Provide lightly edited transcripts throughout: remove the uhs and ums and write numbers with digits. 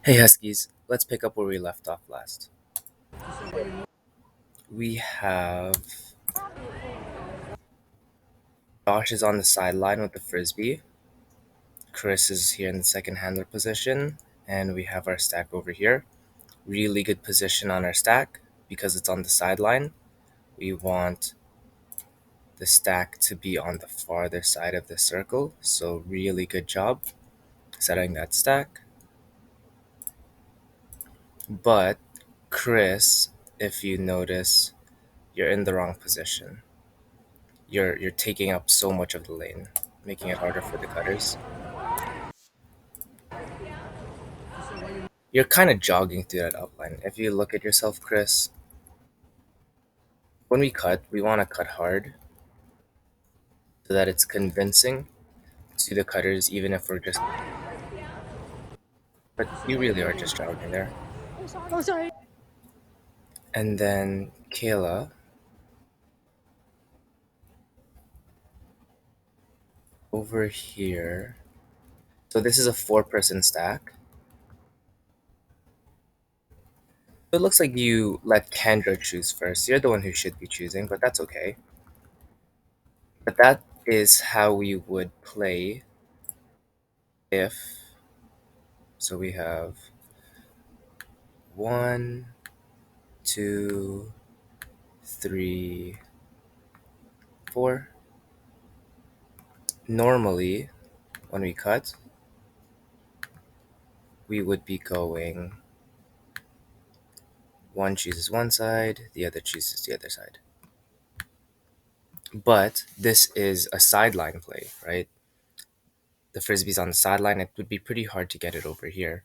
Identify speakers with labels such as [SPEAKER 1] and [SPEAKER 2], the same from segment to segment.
[SPEAKER 1] Hey Huskies, let's pick up where we left off last. We have Josh is on the sideline with the frisbee. Chris is here in the second handler position, and we have our stack over here. Really good position on our stack because it's on the sideline. We want the stack to be on the farther side of the circle, so really good job setting that stack. But Chris, if you notice, you're in the wrong position. You're taking up so much of the lane, making it harder for the cutters. You're kind of jogging through that outline. If you look at yourself, Chris, when we cut, we want to cut hard so that it's convincing to the cutters, even if we're just. But you really are just jogging there.
[SPEAKER 2] Oh, sorry.
[SPEAKER 1] And then Kayla, over here. So this is a 4-person stack. It looks like you let Kendra choose first. You're the one who should be choosing, but that's okay. But that is how we would play if. So we have 1, 2, 3, 4. Normally, when we cut, we would be going one chooses one side, the other chooses the other side. But this is a sideline play, right? The frisbee's on the sideline, it would be pretty hard to get it over here.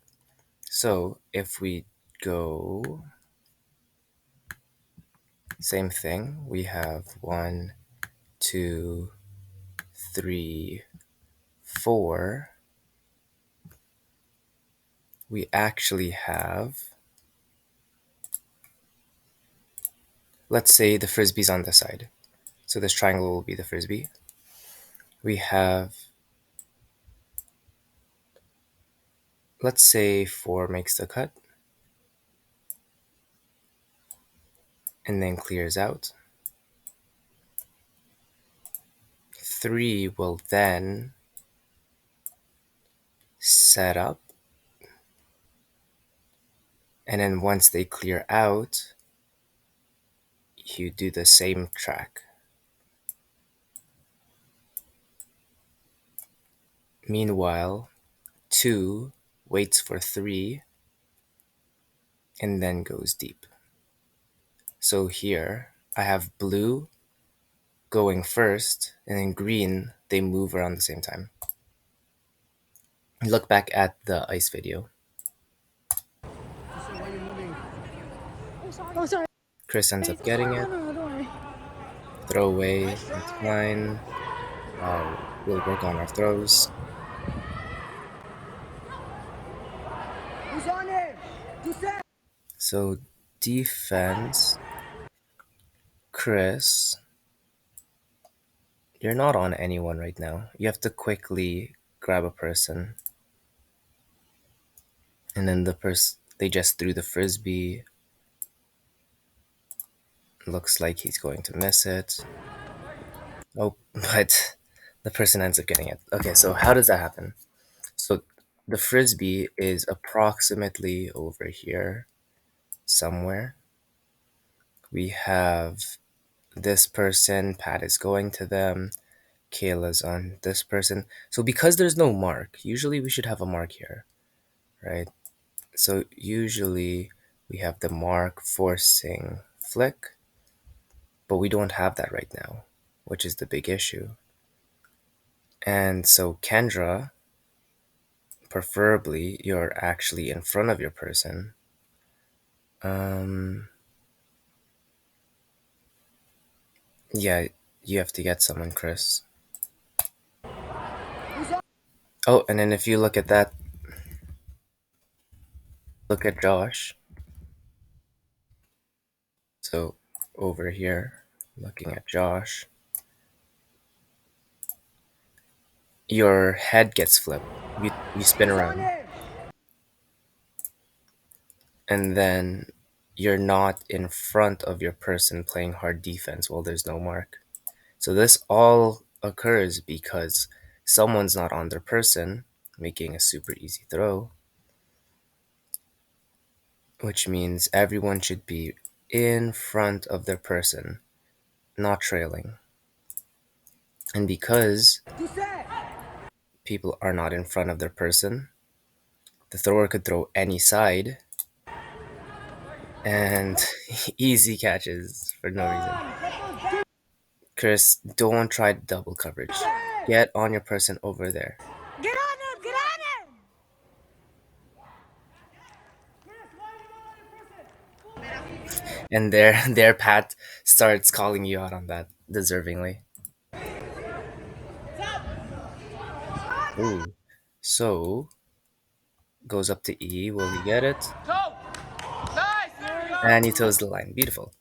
[SPEAKER 1] So if we go, same thing, we have 1, 2, 3, 4. We actually have, let's say the frisbee's on this side. So this triangle will be the frisbee. We have, let's say 4 makes the cut and then clears out. 3 will then set up, and then once they clear out, you do the same track. Meanwhile, 2 waits for 3 and then goes deep. So here I have blue going first, and then green, they move around the same time. Look back at the ice video.
[SPEAKER 2] Oh, sorry.
[SPEAKER 1] Chris ends up getting it.
[SPEAKER 2] No, don't worry.
[SPEAKER 1] Throw away, that's fine. We'll work on our throws.
[SPEAKER 2] Who's on it?
[SPEAKER 1] So defense, Chris, you're not on anyone right now. You have to quickly grab a person. And then they just threw the frisbee. Looks like he's going to miss it. Oh, but the person ends up getting it. Okay, so how does that happen? So the frisbee is approximately over here somewhere. We have this person, Pat is going to them, Kayla's on this person. So because there's no mark, usually we should have a mark here, right? So usually we have the mark forcing flick, but we don't have that right now, which is the big issue. And so Kendra, preferably you're actually in front of your person. Yeah, you have to get someone, Chris. Oh, and then if you look at that, look at Josh. So over here, looking at Josh, your head gets flipped. You spin around. and then you're not in front of your person playing hard defense while there's no mark. So this all occurs because someone's not on their person, making a super easy throw, which means everyone should be in front of their person, not trailing. And because
[SPEAKER 2] Touché.
[SPEAKER 1] people are not in front of their person, the thrower could throw any side and easy catches for no reason. Chris, don't try double coverage. Get on your person over there.
[SPEAKER 2] Get on him! Get on him!
[SPEAKER 1] And there Pat starts calling you out on that deservingly. Ooh. So goes up to E. Will he get it? And he toes the line. Beautiful.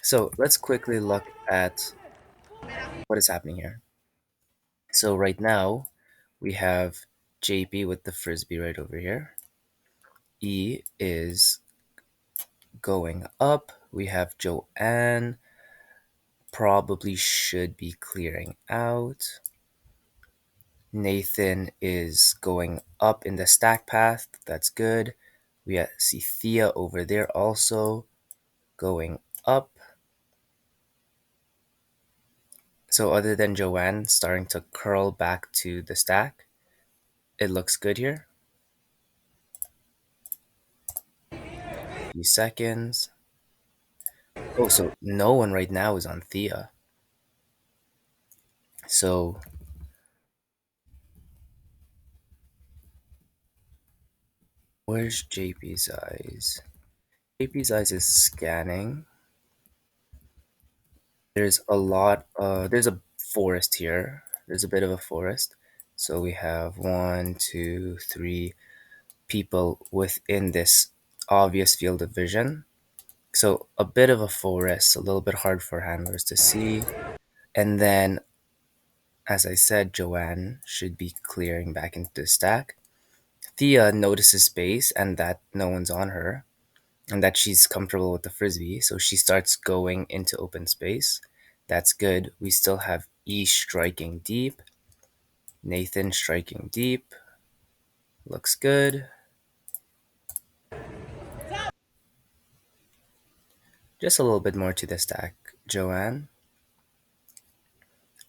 [SPEAKER 1] So let's quickly look at what is happening here. So right now we have JP with the frisbee right over here. E is going up. We have Joanne probably should be clearing out. Nathan is going up in the stack path. That's good. We see Thea over there also going up. So other than Joanne starting to curl back to the stack, it looks good here. A few seconds. Oh, so no one right now is on Thea. So where's JP's eyes? JP's eyes is scanning. There's a lot, there's a forest here. There's a bit of a forest. So we have 1, 2, 3 people within this obvious field of vision. So a bit of a forest, a little bit hard for handlers to see. And then, as I said, Joanne should be clearing back into the stack. Thea notices space and that no one's on her and that she's comfortable with the frisbee, so she starts going into open space. That's good. We still have E striking deep. Nathan striking deep. Looks good. Just a little bit more to the stack, Joanne.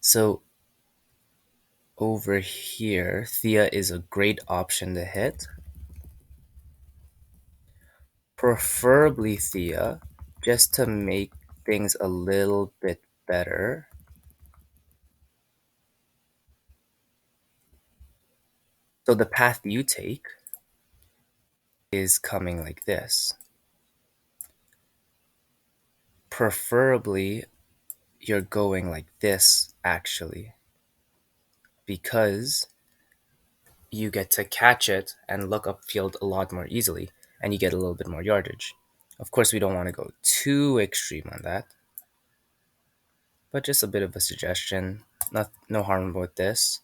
[SPEAKER 1] So over here, Thea is a great option to hit. Preferably Thea, just to make things a little bit better. So the path you take is coming like this. Preferably, you're going like this, actually, because you get to catch it and look upfield a lot more easily, and you get a little bit more yardage. Of course, we don't want to go too extreme on that, but just a bit of a suggestion. No harm with this.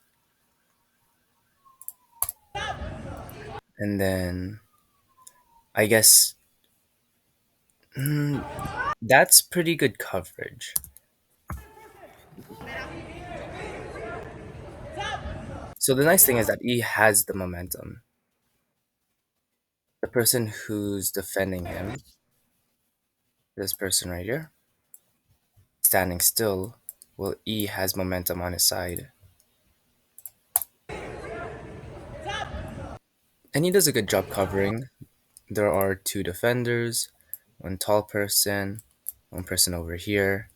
[SPEAKER 1] And then, I guess that's pretty good coverage. So the nice thing is that he has the momentum. The person who's defending him, this person right here, standing still, well, E has momentum on his side. And he does a good job covering. There are 2 defenders, one tall person, one person over here.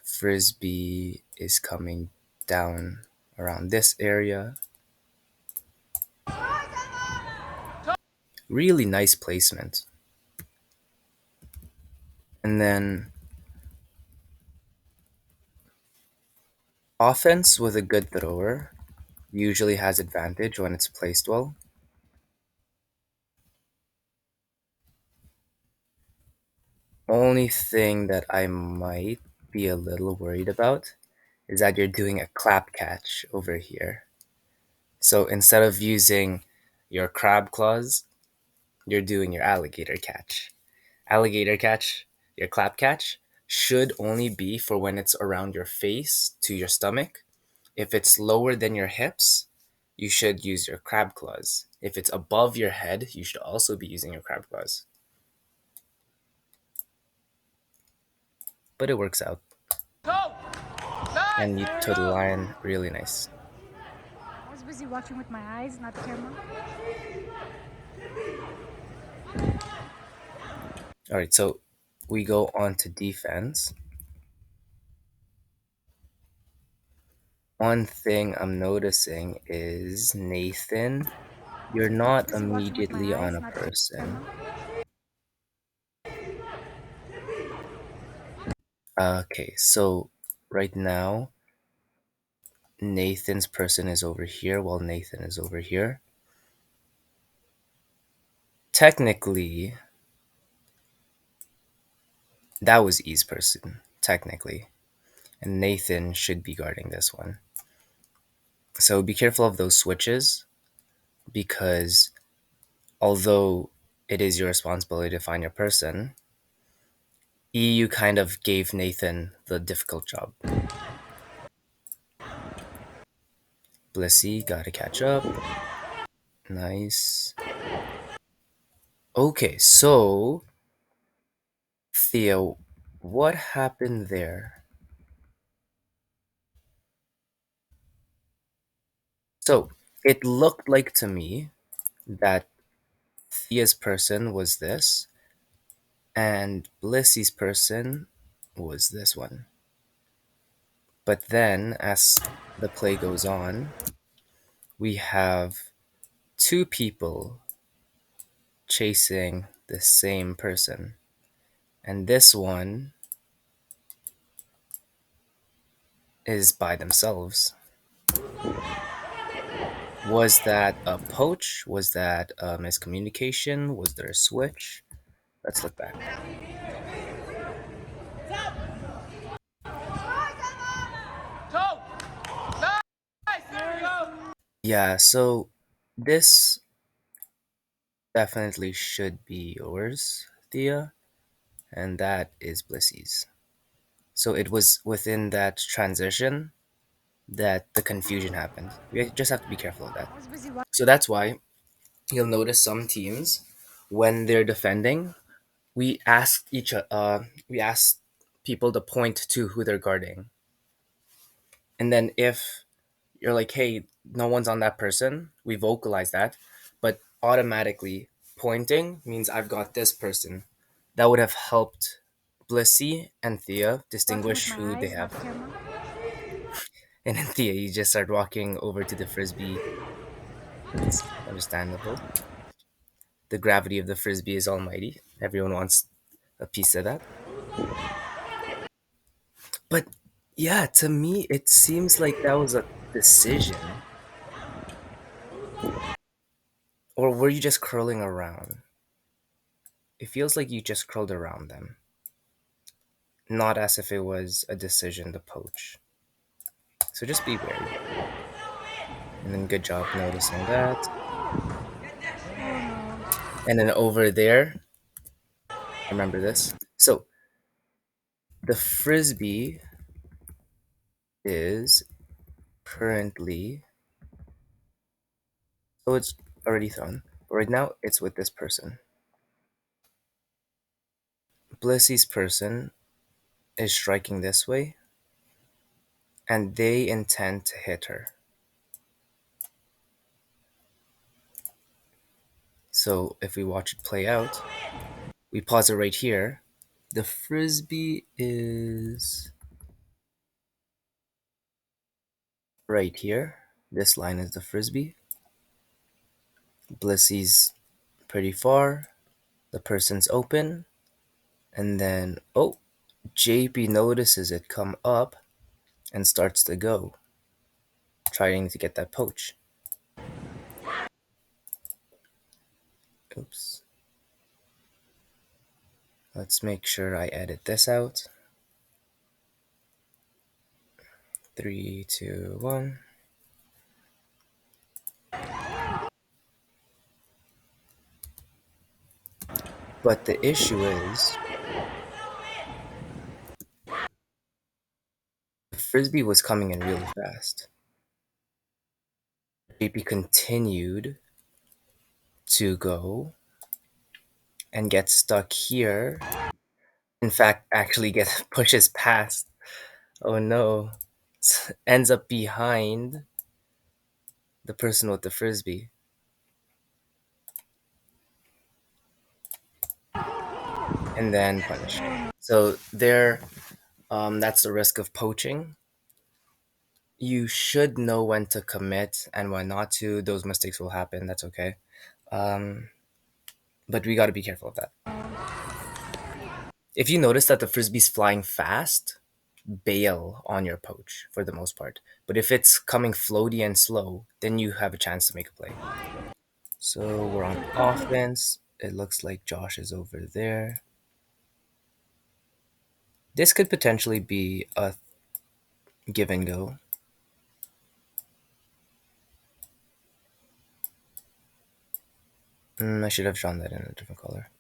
[SPEAKER 1] Frisbee is coming down around this area. Really nice placement. And then offense with a good thrower usually has advantage when it's placed well. Only thing that I might be a little worried about is that you're doing a clap catch over here. So instead of using your crab claws, you're doing your alligator catch. Alligator catch, your clap catch, should only be for when it's around your face to your stomach. If it's lower than your hips, you should use your crab claws. If it's above your head, you should also be using your crab claws. But it works out. And you toe the line, really nice.
[SPEAKER 2] I was busy watching with my eyes, not the camera.
[SPEAKER 1] All right, so we go on to defense. One thing I'm noticing is Nathan, you're
[SPEAKER 2] I was
[SPEAKER 1] not
[SPEAKER 2] busy watching with my
[SPEAKER 1] immediately on
[SPEAKER 2] eyes,
[SPEAKER 1] a
[SPEAKER 2] not the
[SPEAKER 1] person.
[SPEAKER 2] camera.
[SPEAKER 1] Okay, so right now, Nathan's person is over here while Nathan is over here. Technically, that was E's person, technically. And Nathan should be guarding this one. So be careful of those switches because although it is your responsibility to find your person, EU kind of gave Nathan the difficult job. Blissey, gotta catch up. Nice. Okay, so Theo, what happened there? So it looked like to me that Thea's person was this, and Blissey's person was this one. But then, as the play goes on, we have two people chasing the same person. And this one is by themselves. Was that a poach? Was that a miscommunication? Was there a switch? Let's look back. Yeah, so this definitely should be yours, Thea, and that is Blissey's. So it was within that transition that the confusion happened. We just have to be careful of that.
[SPEAKER 2] I was busy
[SPEAKER 1] So that's why you'll notice some teams when they're defending, we ask people to point to who they're guarding. And then if you're like, hey, no one's on that person, we vocalize that, but automatically pointing means I've got this person. That would have helped Blissey and Thea
[SPEAKER 2] watching with
[SPEAKER 1] distinguish
[SPEAKER 2] my
[SPEAKER 1] who they
[SPEAKER 2] eyes, not
[SPEAKER 1] have.
[SPEAKER 2] the camera.
[SPEAKER 1] And then Thea, you just start walking over to the frisbee. It's understandable. The gravity of the frisbee is almighty. Everyone wants a piece of that. But yeah, to me, it seems like that was a decision. Or were you just curling around? It feels like you just curled around them, not as if it was a decision to poach. So just be wary. And then good job noticing that. And then over there, remember this. So the frisbee is currently, so it's already thrown. But right now, it's with this person. Blissey's person is striking this way, and they intend to hit her. So if we watch it play out, we pause it right here. The frisbee is right here. This line is the frisbee. Blissey's pretty far. The person's open. And then, oh, JP notices it come up and starts to go, trying to get that poach. Oops. Let's make sure I edit this out. 3, 2, 1. But the issue is the frisbee was coming in really fast. JP continued to go and get stuck here. In fact, actually get pushes past. Oh no. Ends up behind the person with the frisbee. And then punished. So there, that's the risk of poaching. You should know when to commit and when not to. Those mistakes will happen. That's okay. Um, but we got to be careful of that. If you notice that the frisbee's flying fast, bail on your poach for the most part. But if it's coming floaty and slow, then you have a chance to make a play. So we're on offense. It looks like Josh is over there. This could potentially be a give and go. I should have drawn that in a different color.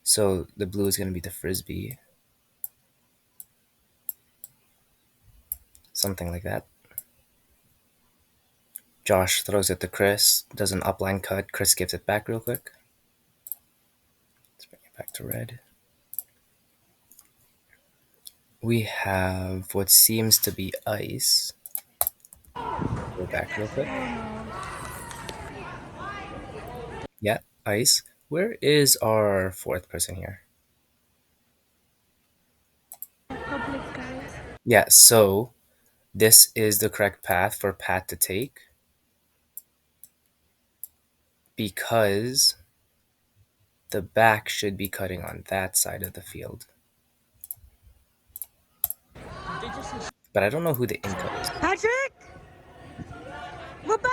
[SPEAKER 1] So the blue is going to be the frisbee. Something like that. Josh throws it to Chris, does an upline cut. Chris gives it back real quick. Let's bring it back to red. We have what seems to be ice. Go back real quick. Yeah, ice. Where is our fourth person here?
[SPEAKER 2] Public, guys.
[SPEAKER 1] Yeah, so this is the correct path for Pat to take because the back should be cutting on that side of the field. But I don't know who the in cut is.
[SPEAKER 2] Patrick! We're back!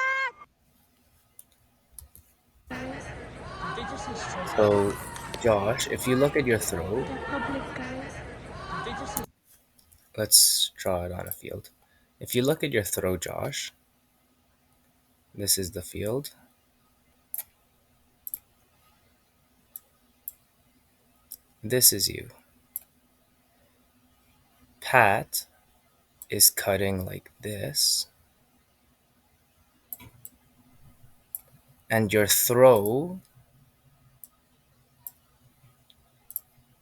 [SPEAKER 1] So, Josh, if you look at your throw,
[SPEAKER 2] Public, guys.
[SPEAKER 1] let's draw it on a field. If you look at your throw, Josh, this is the field. This is you. Pat is cutting like this. And your throw,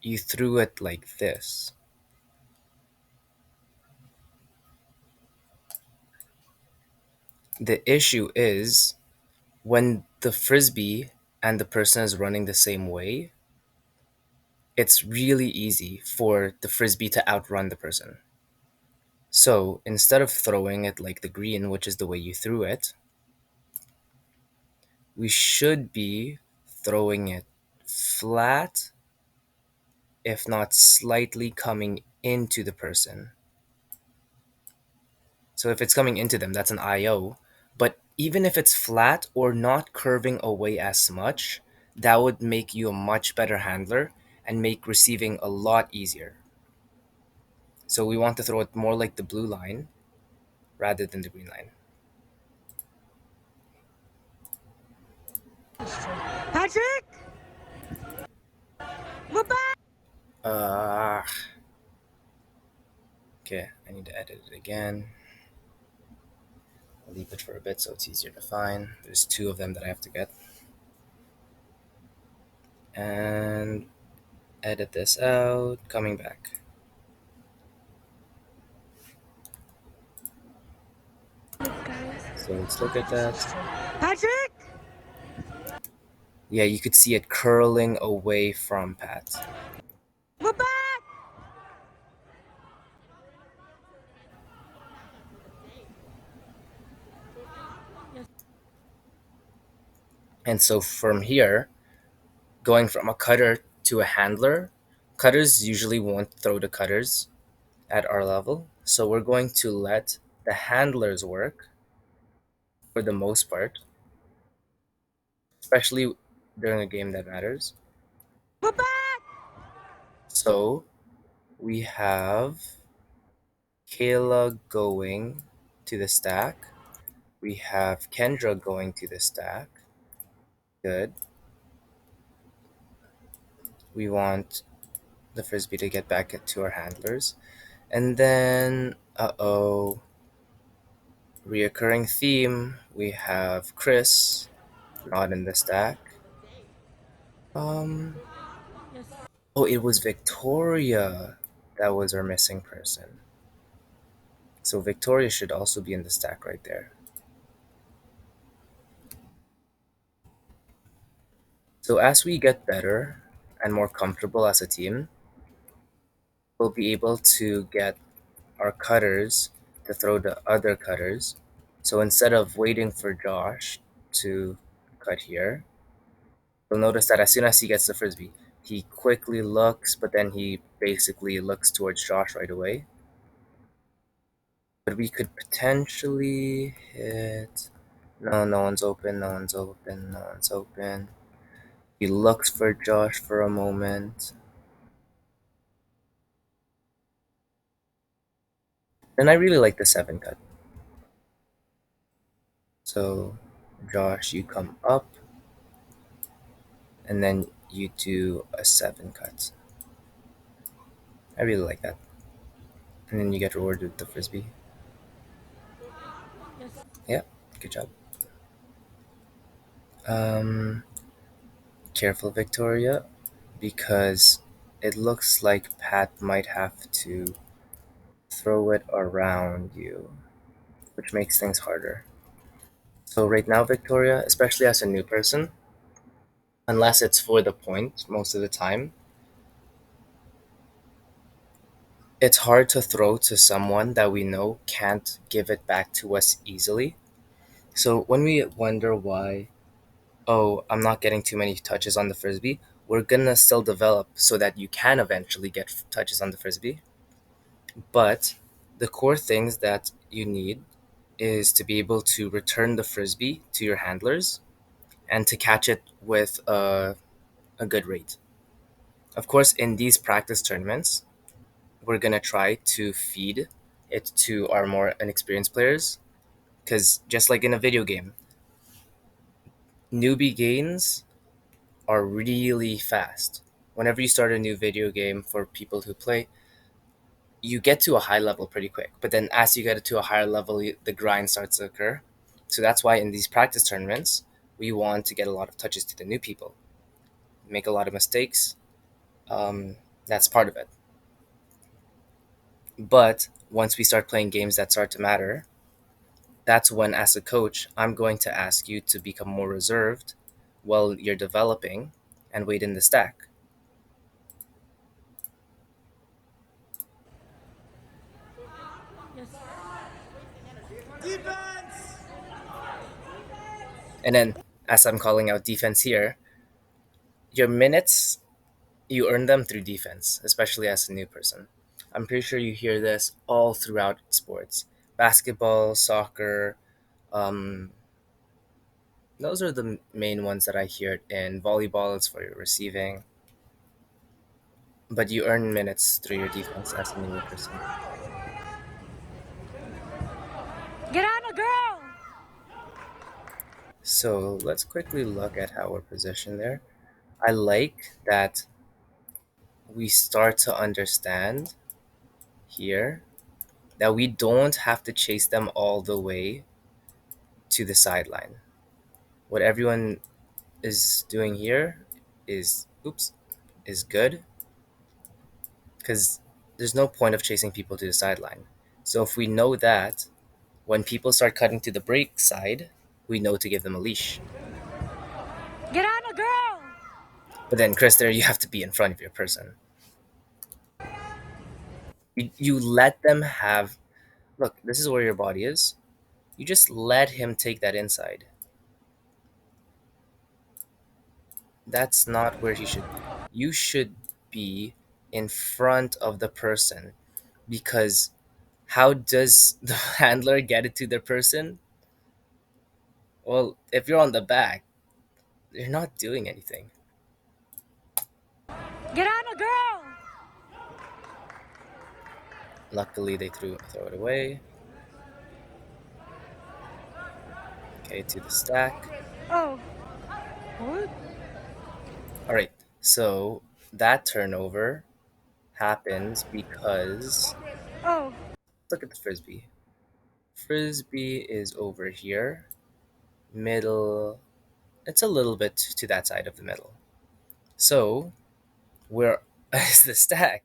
[SPEAKER 1] you threw it like this. The issue is when the frisbee and the person is running the same way, it's really easy for the frisbee to outrun the person. So instead of throwing it like the green, which is the way you threw it, we should be throwing it flat, if not slightly coming into the person. So if it's coming into them, that's an IO. But even if it's flat or not curving away as much, that would make you a much better handler and make receiving a lot easier. So we want to throw it more like the blue line rather than the green line.
[SPEAKER 2] Patrick! We're back!
[SPEAKER 1] Uh, okay, I need to edit it again. I'll leave it for a bit so it's easier to find. There's two of them that I have to get. And edit this out, coming back. So let's look at that.
[SPEAKER 2] Patrick!
[SPEAKER 1] Yeah, you could see it curling away from Pat.
[SPEAKER 2] We're back!
[SPEAKER 1] And so from here, going from a cutter to a handler, cutters usually won't throw the cutters at our level. So we're going to let the handlers work for the most part, especially during a game that matters.
[SPEAKER 2] We're back!
[SPEAKER 1] So we have Kayla going to the stack. We have Kendra going to the stack. Good. We want the frisbee to get back to our handlers. And then, reoccurring theme. We have Chris, not in the stack. Um, oh, it was Victoria that was our missing person. So Victoria should also be in the stack right there. So as we get better and more comfortable as a team, we'll be able to get our cutters to throw the other cutters. So instead of waiting for Josh to cut here, you'll notice that as soon as he gets the frisbee, he quickly looks, but then he basically looks towards Josh right away. But we could potentially hit. No, no one's open, no one's open, no one's open. He looks for Josh for a moment. And I really like the 7 cut. So, Josh, you come up, and then you do a 7 cut. I really like that. And then you get rewarded with the frisbee. Yeah, good job. Um, Careful, Victoria, because it looks like Pat might have to throw it around you, which makes things harder. So right now, Victoria, especially as a new person, unless it's for the point most of the time, it's hard to throw to someone that we know can't give it back to us easily. So when we wonder why, oh, I'm not getting too many touches on the frisbee, we're gonna still develop so that you can eventually get touches on the frisbee. But the core things that you need is to be able to return the frisbee to your handlers and to catch it with a good rate. Of course, in these practice tournaments, we're gonna try to feed it to our more inexperienced players because just like in a video game, newbie gains are really fast. Whenever you start a new video game for people who play, you get to a high level pretty quick. But then as you get to a higher level, the grind starts to occur. So that's why in these practice tournaments, we want to get a lot of touches to the new people, make a lot of mistakes. Um, that's part of it. But once we start playing games that start to matter, that's when, as a coach, I'm going to ask you to become more reserved while you're developing and wait in the stack. And then, as I'm calling out defense here, your minutes, you earn them through defense, especially as a new person. I'm pretty sure you hear this all throughout sports basketball, soccer. Um, those are the main ones that I hear. In volleyball, it's for your receiving. But you earn minutes through your defense as a new person.
[SPEAKER 2] Get on a girl!
[SPEAKER 1] So let's quickly look at how we're positioned there. I like that we start to understand here that we don't have to chase them all the way to the sideline. What everyone is doing here is is good because there's no point of chasing people to the sideline. So if we know that when people start cutting to the break side, we know to give them a leash.
[SPEAKER 2] Get on a girl!
[SPEAKER 1] But then, Chris, there you have to be in front of your person. You let them have. Look, this is where your body is. You just let him take that inside. That's not where he should be. You should be in front of the person because how does the handler get it to the person? Well, if you're on the back, you're not doing anything.
[SPEAKER 2] Get on a girl!
[SPEAKER 1] Luckily, they throw it away. Okay, to the stack.
[SPEAKER 2] Oh. What?
[SPEAKER 1] All right, so That turnover happens because
[SPEAKER 2] Oh,
[SPEAKER 1] look at the frisbee. Frisbee is over here, middle. It's a little bit to that side of the middle. So where is the stack?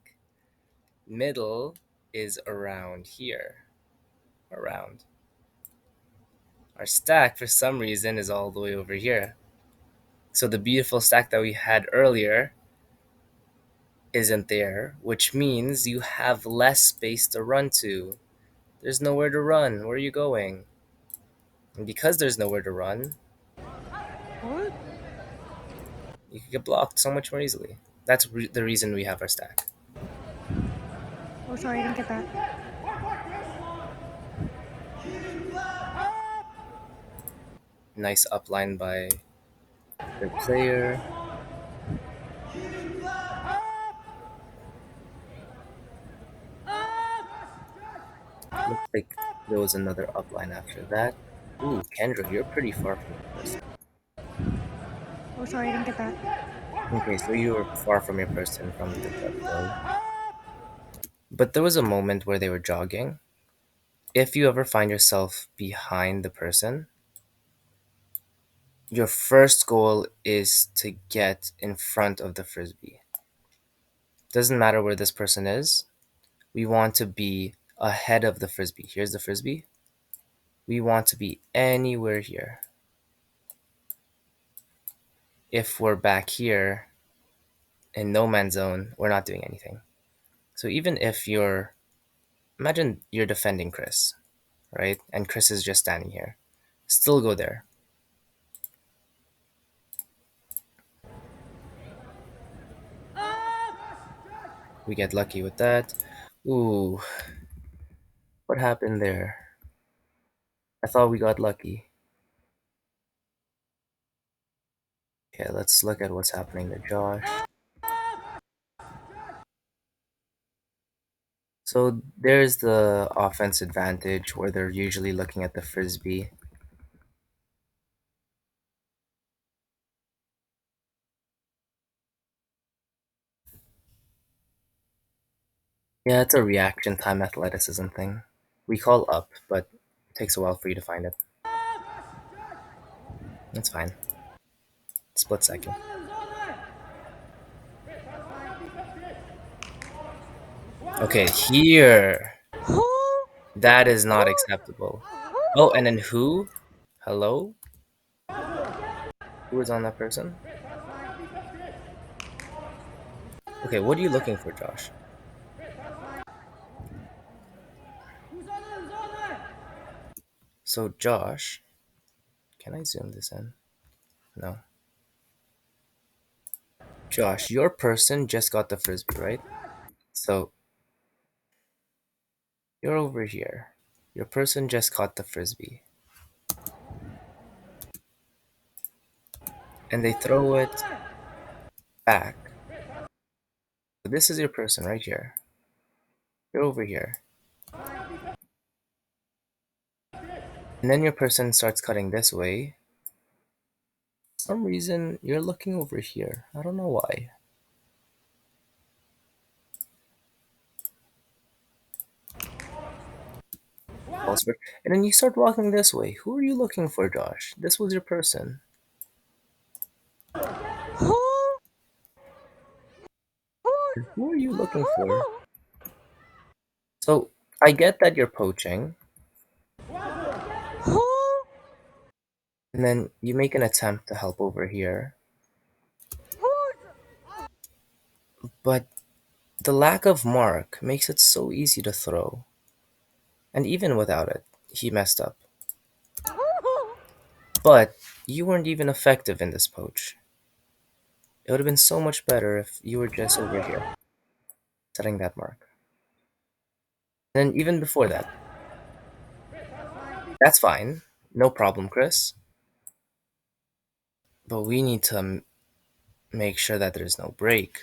[SPEAKER 1] Middle is around here. Around. Our stack, for some reason, is all the way over here. So the beautiful stack that we had earlier isn't there, which means you have less space to run to. There's nowhere to run. Where are you going? And because there's nowhere to run,
[SPEAKER 2] what?
[SPEAKER 1] you can get blocked so much more easily. That's the reason we have our stack.
[SPEAKER 2] Oh, sorry, I didn't get that.
[SPEAKER 1] Nice upline by the player. Looks like there was another upline after that. Ooh, Kendra, you're pretty far from your person.
[SPEAKER 2] Oh, sorry, I didn't get that.
[SPEAKER 1] Okay, so you were far from your person from the get-go. But there was a moment where they were jogging. If you ever find yourself behind the person, your first goal is to get in front of the frisbee. Doesn't matter where this person is, we want to be ahead of the frisbee. Here's the frisbee. We want to be anywhere here. If we're back here in no man's zone, we're not doing anything. So even if imagine you're defending Chris, right? And Chris is just standing here. Still go there. We get lucky with that. Ooh, what happened there? I thought we got lucky. Okay, let's look at what's happening to Josh. So there's the offense advantage where they're usually looking at the frisbee. Yeah, it's a reaction time athleticism thing. We call up, but it takes a while for you to find it. That's fine. Split second. Okay, here.
[SPEAKER 2] Who?
[SPEAKER 1] That is
[SPEAKER 2] Who?
[SPEAKER 1] not acceptable. Oh, and
[SPEAKER 2] Who?
[SPEAKER 1] then who? Hello? Who is on that person? Okay, what are you looking for, Josh? So, Josh, can I zoom this in? No. Josh, your person just got the frisbee, right? So, you're over here. Your person just caught the frisbee. And they throw it back. So this is your person right here. You're over here. And then your person starts cutting this way. For some reason, you're looking over here. I don't know why. And then you start walking this way. Who are you looking for, Josh? This was your person.
[SPEAKER 2] Who? Who?
[SPEAKER 1] Who are you looking for?
[SPEAKER 2] Who?
[SPEAKER 1] So I get that you're poaching,
[SPEAKER 2] Who?
[SPEAKER 1] and then you make an attempt to help over here, but the lack of mark makes it so easy to throw. And even without it, he messed up.
[SPEAKER 2] Who?
[SPEAKER 1] But you weren't even effective in this poach. It would have been so much better if you were just over here, setting that mark. And even before that, that's fine. No problem, Chris. But we need to make sure that there's no break.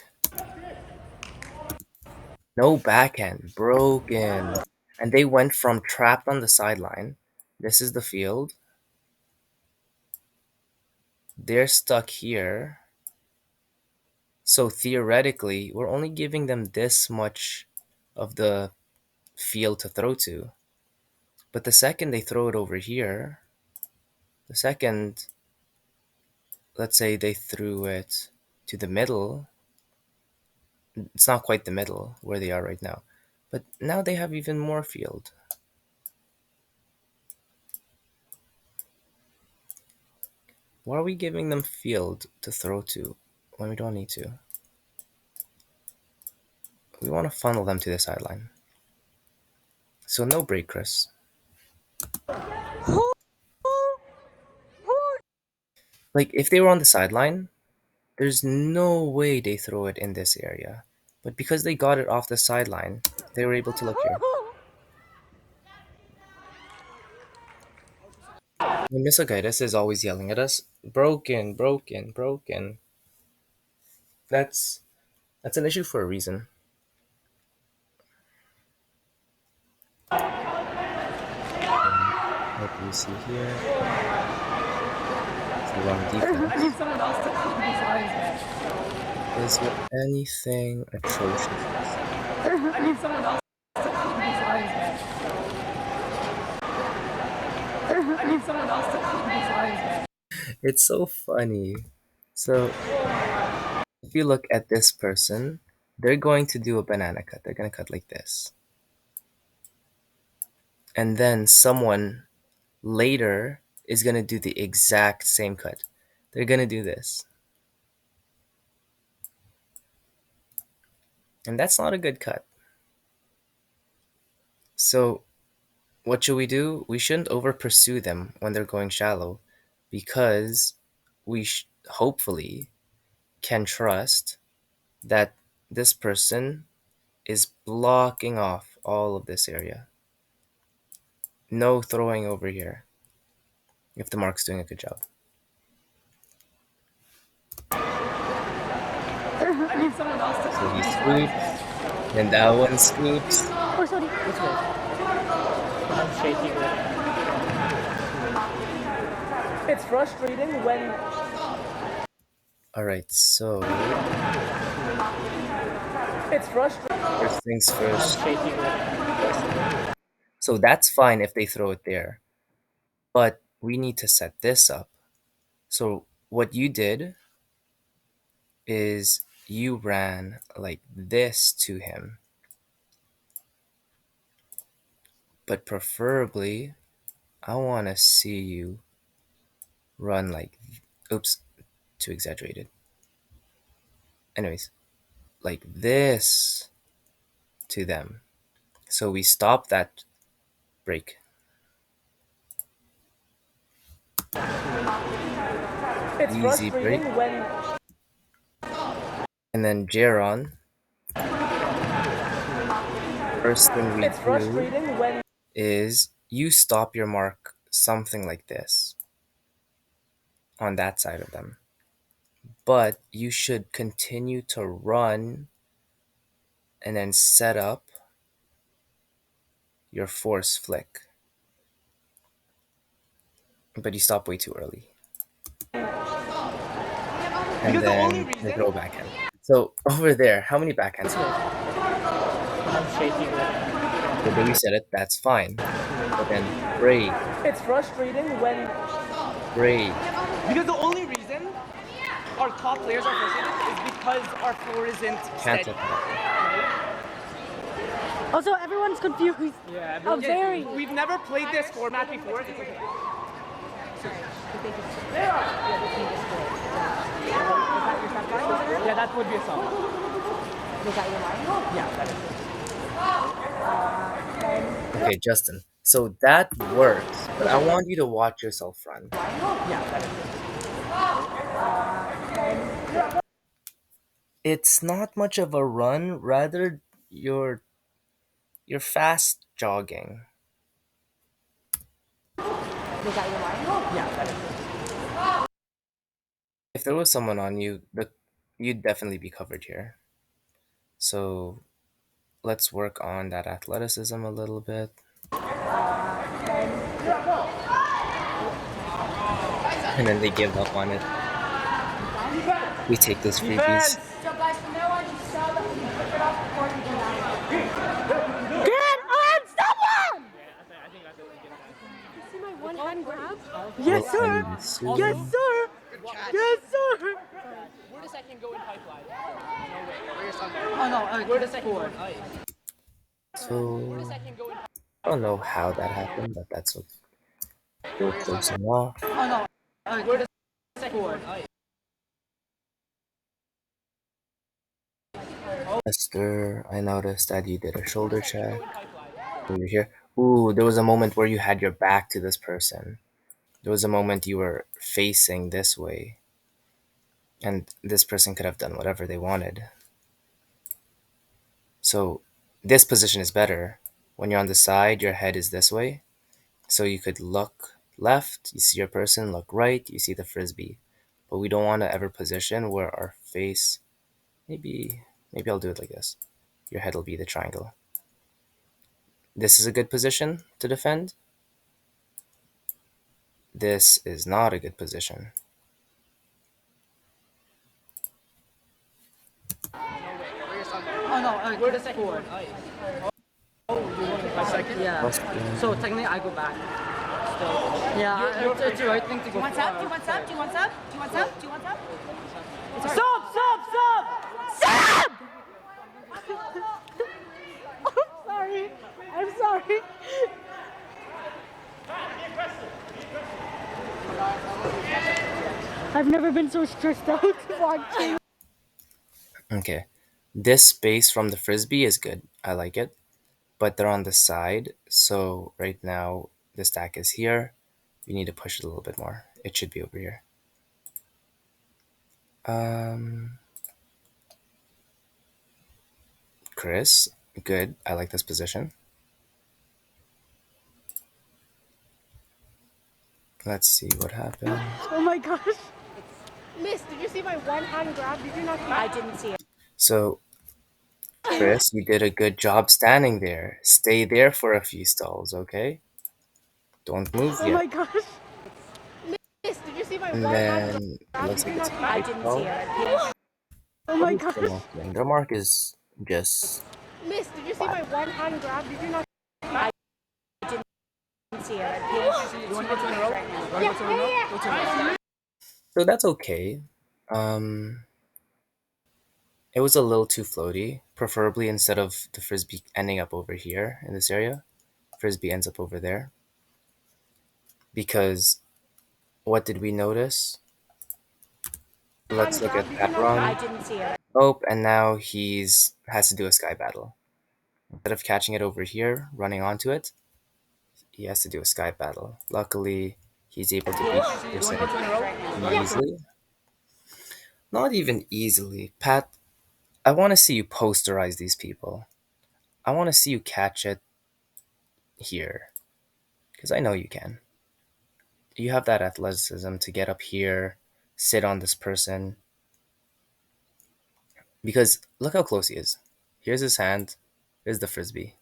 [SPEAKER 1] No backhand. Broken. And they went from trapped on the sideline. This is the field. They're stuck here. So theoretically, we're only giving them this much of the field to throw to. But the second they throw it over here, the second, let's say they threw it to the middle, it's not quite the middle where they are right now, but now they have even more field. Why are we giving them field to throw to when we don't need to? We want to funnel them to the sideline. So no break, Chris. Like, if they were on the sideline, there's no way they throw it in this area. But because they got it off the sideline, they were able to look here. And Miss Agaitis is always yelling at us, broken, broken, broken. That's an issue for a reason. What do you see here? It's the wrong defense.
[SPEAKER 2] I need someone else to clean these eyes, man.
[SPEAKER 1] Is there anything atrocious?
[SPEAKER 2] I need someone else to clean these eyes, man. I need someone else to clean these eyes, man.
[SPEAKER 1] It's so funny. So, if you look at this person, they're going to do a banana cut. They're going to cut like this. And then someone later is going to do the exact same cut. They're going to do this. And that's not a good cut. So, what should we do? We shouldn't over pursue them when they're going shallow, because we hopefully can trust that this person is blocking off all of this area. No throwing over here if the mark's doing a good job.
[SPEAKER 2] I need someone else to
[SPEAKER 1] So
[SPEAKER 2] clean
[SPEAKER 1] he
[SPEAKER 2] these eyes, man.
[SPEAKER 1] scoops, then that one scoops.
[SPEAKER 2] Oh, sorry.
[SPEAKER 3] Which way? I'm shaking it. It's frustrating when.
[SPEAKER 1] Alright, so
[SPEAKER 3] It's frustrating.
[SPEAKER 1] first things
[SPEAKER 3] I'm
[SPEAKER 1] first.
[SPEAKER 3] shaking it.
[SPEAKER 1] So that's fine if they throw it there. But we need to set this up. So what you did is you ran like this to him. But preferably, I want to see you run like, oops, too exaggerated. Anyways, like this to them. So we stop that break.
[SPEAKER 3] It's
[SPEAKER 1] Easy break.
[SPEAKER 3] frustrating when.
[SPEAKER 1] And then Jaron, first thing we
[SPEAKER 3] It's
[SPEAKER 1] do
[SPEAKER 3] frustrating when.
[SPEAKER 1] is you stop your mark something like this on that side of them. But you should continue to run and then set up your force flick. But you stop way too early. And
[SPEAKER 3] Because the only
[SPEAKER 1] then they
[SPEAKER 3] reason-
[SPEAKER 1] throw backhand. So over there, how many backhands?
[SPEAKER 3] I'm shaking it.
[SPEAKER 1] So the way we said it, that's fine. But then break,
[SPEAKER 3] It's frustrating when.
[SPEAKER 1] break.
[SPEAKER 3] Because the only reason our top players are frustrated is because our floor isn't
[SPEAKER 1] Can't
[SPEAKER 3] steady.
[SPEAKER 1] look at
[SPEAKER 2] Also, everyone's confused.
[SPEAKER 3] Yeah,
[SPEAKER 2] I'm very.
[SPEAKER 3] We've never played this format before. It's okay. Yeah, that would be a song. Yeah, that is.
[SPEAKER 1] Okay, Justin. So that works, but I want you to watch yourself run.
[SPEAKER 3] Yeah, that is.
[SPEAKER 1] It's not much of a run, rather you're fast jogging.
[SPEAKER 3] Yeah, that is.
[SPEAKER 1] If there was someone on you, you'd definitely be covered here. So let's work on that athleticism a little bit. And then they give up on it. We take those freebies.
[SPEAKER 2] Get on someone! You see my one hand grab? Yes,
[SPEAKER 1] Well,
[SPEAKER 2] sir.
[SPEAKER 1] I'm
[SPEAKER 2] Yes,
[SPEAKER 1] assuming.
[SPEAKER 2] sir. Yes, sir.
[SPEAKER 3] Where does second go in pipeline? No way. Where's Oh no, where does second go in ice? Where does
[SPEAKER 1] So
[SPEAKER 3] second go in
[SPEAKER 1] I don't know how that happened, but that's what still close enough.
[SPEAKER 3] Oh no, where does second go in ice?
[SPEAKER 1] Esther, I noticed that you did a
[SPEAKER 3] Where
[SPEAKER 1] shoulder
[SPEAKER 3] does second
[SPEAKER 1] check
[SPEAKER 3] go in pipeline?
[SPEAKER 1] over here. Ooh, there was a moment where you had your back to this person. There was a moment you were facing this way, and this person could have done whatever they wanted. So this position is better. When you're on the side, your head is this way. So you could look left, you see your person, look right, you see the frisbee. But we don't want to ever position where our face, maybe I'll do it like this. Your head will be the triangle. This is a good position to defend. This is not a good position.
[SPEAKER 3] Oh no, where does second go in ice? A second? Yeah.
[SPEAKER 1] Question.
[SPEAKER 3] So technically I go back. Still. Yeah, it's the right thing to go.
[SPEAKER 4] Do you want sub? Do you want sub? Do you want sub? Do you want sub? Do you want sub?
[SPEAKER 3] Stop! Stop! Stop!
[SPEAKER 2] Sub! Sorry. I'm sorry. I've never been so stressed out watching.
[SPEAKER 1] Okay. This space from the frisbee is good. I like it. But they're on the side. So right now the stack is here. We need to push it a little bit more. It should be over here. Um, Chris, good. I like this position. Let's see what happens.
[SPEAKER 2] Oh my gosh. Miss, did you see my one hand grab? Did you not see
[SPEAKER 4] I didn't see it.
[SPEAKER 1] So, Chris, you did a good job standing there. Stay there for a few stalls, okay? Don't move
[SPEAKER 2] Oh
[SPEAKER 1] yet.
[SPEAKER 2] my gosh. Miss, did you see my
[SPEAKER 1] And
[SPEAKER 2] one hand
[SPEAKER 1] then it
[SPEAKER 2] grab?
[SPEAKER 1] looks
[SPEAKER 2] Did
[SPEAKER 1] like
[SPEAKER 2] you
[SPEAKER 1] it's
[SPEAKER 2] not
[SPEAKER 1] a
[SPEAKER 2] see
[SPEAKER 4] I
[SPEAKER 1] big
[SPEAKER 4] didn't see
[SPEAKER 1] stall.
[SPEAKER 4] it.
[SPEAKER 2] Oh
[SPEAKER 1] What
[SPEAKER 2] my
[SPEAKER 1] is
[SPEAKER 2] gosh.
[SPEAKER 1] the mark doing? The mark is just
[SPEAKER 2] Miss, did you see my one hand grab? Did you not
[SPEAKER 4] I didn't see it.
[SPEAKER 3] You want to go to a row? You want to go to a row? Go to a row.
[SPEAKER 1] so that's okay. Um, it was a little too floaty. Preferably instead of the frisbee ending up over here in this area, frisbee ends up over there. Because what did we notice? Let's
[SPEAKER 2] hand
[SPEAKER 1] look
[SPEAKER 2] grab?
[SPEAKER 1] at
[SPEAKER 2] Did you
[SPEAKER 1] that
[SPEAKER 2] not
[SPEAKER 4] I
[SPEAKER 1] run.
[SPEAKER 4] didn't see it.
[SPEAKER 1] Oh, and now he's has to do a sky battle. Instead of catching it over here, running onto it, he has to do a sky battle. Luckily, he's able to beat
[SPEAKER 3] You
[SPEAKER 1] this
[SPEAKER 3] want to go to a row?
[SPEAKER 1] easily. Not even easily. Pat, I want to see you posterize these people. I want to see you catch it here. Because I know you can. You have that athleticism to get up here, sit on this person. Because look how close he is. Here's his hand. Here's the frisbee.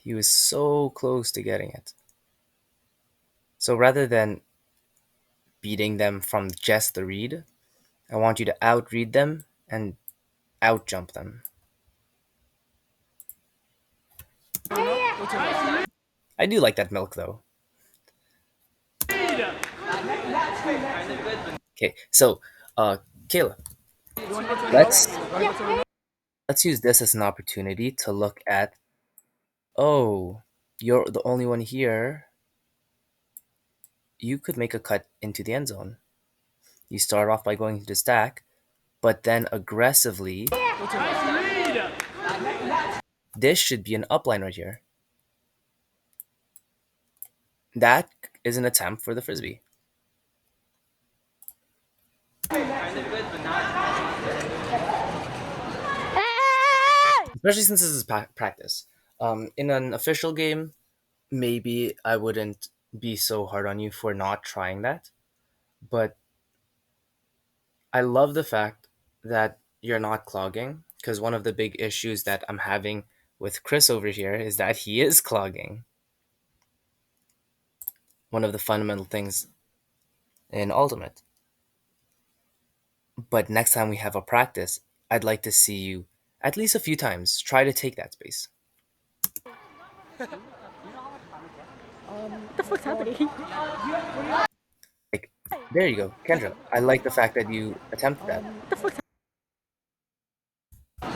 [SPEAKER 1] He was so close to getting it. So rather than beating them from just the read, I want you to outread them and outjump them. I do like that milk though. Okay, so Kayla, let's let's use this as an opportunity to look at. Oh, you're the only one here. You could make a cut into the end zone. You start off by going to the stack, but then aggressively. This should be an upline right here. That is an attempt for the frisbee. Especially since this is practice. In an official game, maybe I wouldn't be so hard on you for not trying that. But I love the fact that you're not clogging, because one of the big issues that I'm having with Chris over here is that he is clogging. One of the fundamental things in Ultimate. But next time we have a practice, I'd like to see you at least a few times. Try to take that space.
[SPEAKER 2] What the fuck's happening?
[SPEAKER 1] Like, there you go, Kendra. I like the fact that you attempted that.
[SPEAKER 2] What the fuck's Hey!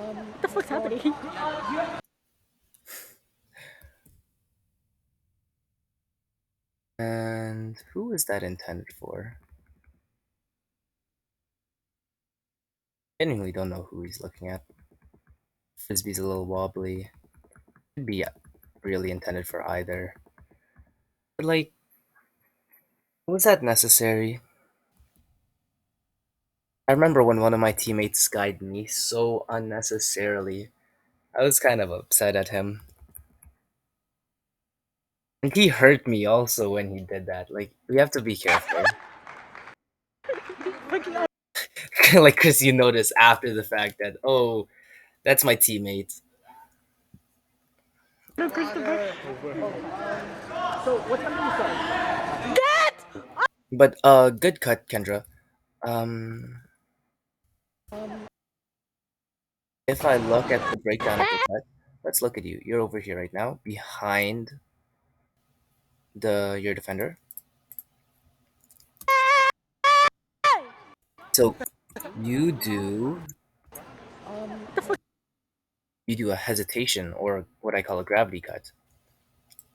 [SPEAKER 2] What the fuck's happening?
[SPEAKER 1] And who is that intended for? Genuinely don't know who he's looking at. Frisbee's a little wobbly. Could be really intended for either. But like, was that necessary? I remember when one of my teammates skied me so unnecessarily. I was kind of upset at him. And he hurt me also when he did that. Like, we have to be careful. Like, Chris, you notice after the fact that, oh, that's my teammate.
[SPEAKER 2] No, Christopher.
[SPEAKER 3] So what time did you say?
[SPEAKER 1] But, good cut, Kendra. Um, if I look at the breakdown of the cut, let's look at you. You're over here right now, behind your defender. So you do a hesitation, or what I call a gravity cut.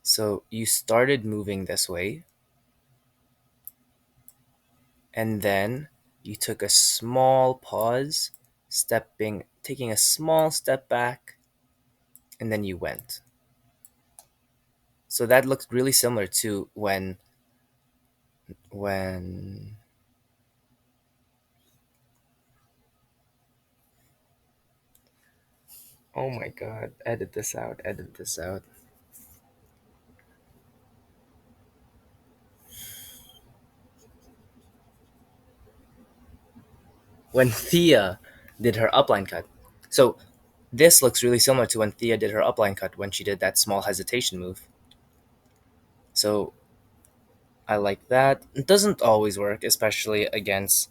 [SPEAKER 1] So you started moving this way, and then you took a small pause, taking a small step back, and then you went. So that looked really similar to when oh my god, edit this out, edit this out. When Thea did her upline cut. So this looks really similar to when Thea did her upline cut when she did that small hesitation move. So I like that. It doesn't always work, especially against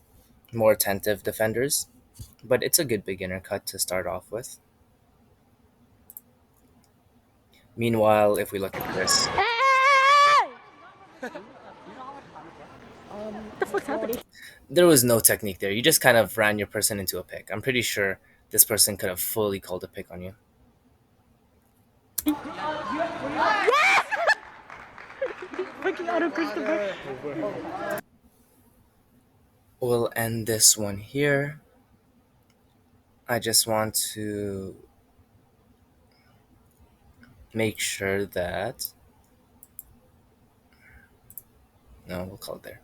[SPEAKER 1] more attentive defenders, but it's a good beginner cut to start off with. Meanwhile, if we look at Chris,
[SPEAKER 2] What the fuck's happening?
[SPEAKER 1] there was no technique there. You just kind of ran your person into a pick. I'm pretty sure this person could have fully called a pick on you.
[SPEAKER 2] Fucking auto, Christopher.
[SPEAKER 1] We'll end this one here. I just want to make sure that... No, we'll call it there.